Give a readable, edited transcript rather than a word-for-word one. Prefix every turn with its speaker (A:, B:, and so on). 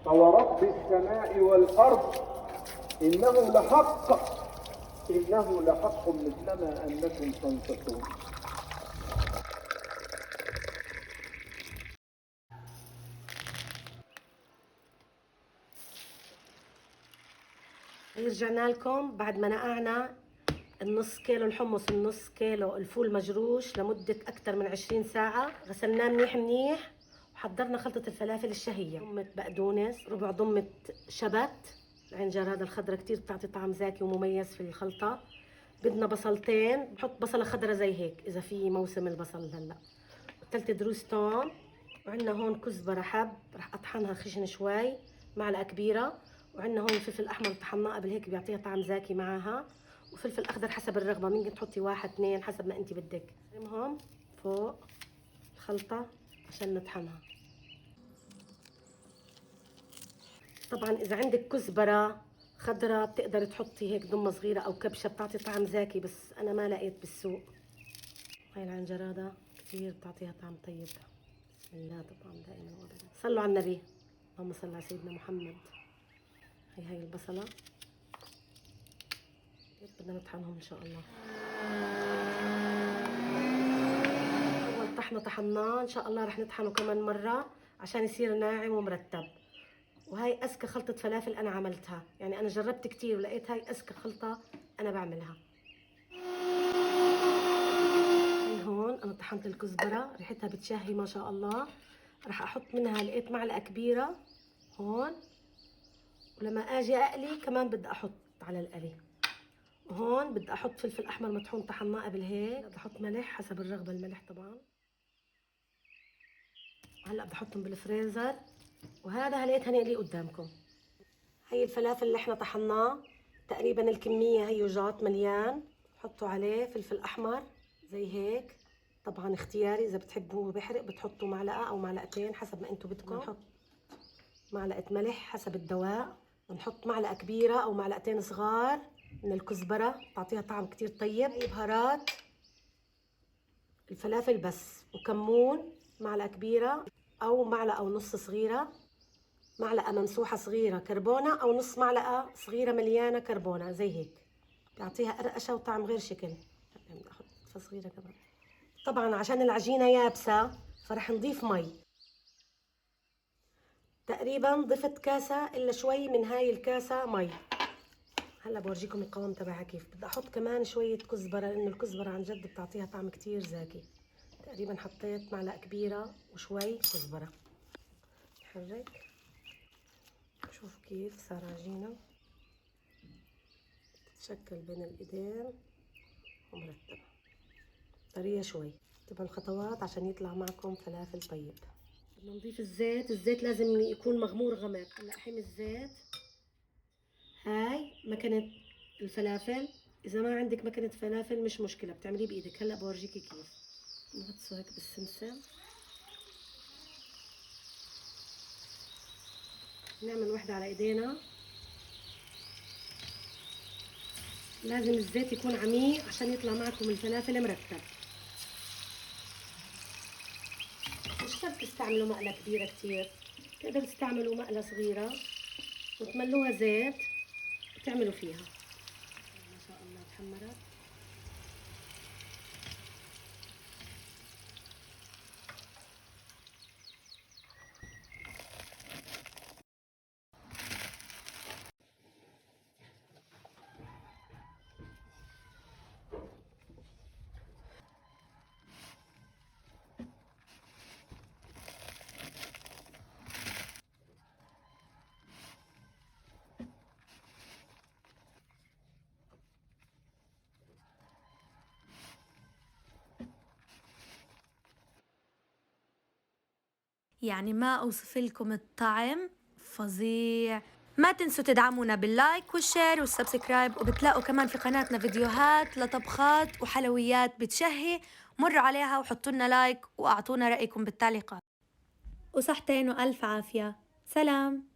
A: فورب السماء والأرض إنه لحق، إنه لحق مثلما أنكم تنطقون.
B: رجعنا لكم بعد ما نقعنا النص كيلو الحمص والنص كيلو الفول مجروش لمدة أكثر من 20 ساعة. غسلناه منيح منيح وحضرنا خلطة الفلافل الشهية. ضمة بقدونس، ربع ضمة شبت، العين جرادة الخضرة كتير بتعطي طعم زاكي ومميز في الخلطة. بدنا بصلتين، بحط بصلة خضرة زي هيك إذا في موسم البصل هلا. 3 دروس توم، وعندنا هون كزبرة حب رح أطحنها خشن شوي، معلقة كبيرة. وعندنا هون فلفل أحمر طحناه قبل هيك بيعطيها طعم زاكي معاها، وفلفل أخضر حسب الرغبة، ممكن تحطي 1 2 حسب ما أنت بدك. نرمهم فوق الخلطة عشان نطحنها. طبعا إذا عندك كزبرة خضرة بتقدر تحطي هيك ضمة صغيرة أو كبشة بتعطي طعم زاكي، بس أنا ما لقيت بالسوق. هاي العنجرادة كتير بتعطيها طعم طيب. بسم الله، طبعا دائما وابدا. صلوا على النبي، اللهم صل على سيدنا محمد. هاي البصلة بدنا نطحنهم ان شاء الله. اول طحنة طحناه، ان شاء الله رح نطحنه كمان مرة عشان يصير ناعم ومرتب. وهاي اذكى خلطة فلافل انا عملتها، يعني انا جربت كتير ولقيت هاي اذكى خلطة انا بعملها. هون انا طحنت الكزبرة، ريحتها بتشهي ما شاء الله. رح احط منها، لقيت معلقة كبيرة هون، ولما اجي اقلي كمان بدي احط على القلي. وهون بدي احط فلفل احمر مطحون طحناه قبل هيك. بدي احط ملح حسب الرغبه، الملح طبعا. هلا بدي احطهم بالفريزر، وهذا هليت هنقلي قدامكم. هي الفلافل اللي احنا طحناه تقريبا الكميه هي جات مليان. حطوا عليه فلفل احمر زي هيك، طبعا اختياري، اذا بتحبوه بحرق بتحطوا معلقه او معلقتين حسب ما انتم بدكم. نحط معلقه ملح حسب الدواء، ونحط معلقه كبيره او معلقتين صغار من الكزبره تعطيها طعم كتير طيب. بهارات الفلافل بس، وكمون معلقه كبيره او معلقه ونص صغيره، معلقه ممسوحه صغيره كربونه، او نص معلقه صغيره مليانه كربونه زي هيك، بيعطيها قرقشه وطعم غير شكل. بدي احط صغيره كمان. طبعا عشان العجينه يابسه فرح نضيف مي. تقريبا ضفت كاسه الا شوي من هاي الكاسه مي. هلا بورجيكم القوام تبعها كيف. بدي احط كمان شويه كزبره، لانه الكزبره عن جد بتعطيها طعم كتير زاكي. تقريبا حطيت معلقه كبيره وشوي كزبره. نحرك، شوف كيف صار عجينه تتشكل بين الايدين ومرتبه، طريه شوي. تبقى الخطوات عشان يطلع معكم فلافل طيب. بدنا نضيف الزيت. الزيت لازم يكون مغمور غمق. هلا حين الزيت، هاي مكنه الفلافل. اذا ما عندك مكنه فلافل مش مشكله، بتعمليه بايدك. هلا بورجيكي كيف. نغطسه هيك بالسمسم. نعمل وحده على ايدينا. لازم الزيت يكون عميق عشان يطلع معكم الفلافل مرتب. مش شرط تستعملوا مقلة كبيرة كتير، تقدروا تستعملوا مقلة صغيرة وتملوها زيت وتعملوا فيها. ما شاء الله اتحمرت.
C: يعني ما أوصف لكم الطعم فظيع. ما تنسوا تدعمونا باللايك والشير والسبسكرايب، وبتلاقوا كمان في قناتنا فيديوهات لطبخات وحلويات بتشهي. مروا عليها وحطوا لنا لايك وأعطونا رأيكم بالتعليقات. وصحتين وألف عافية. سلام.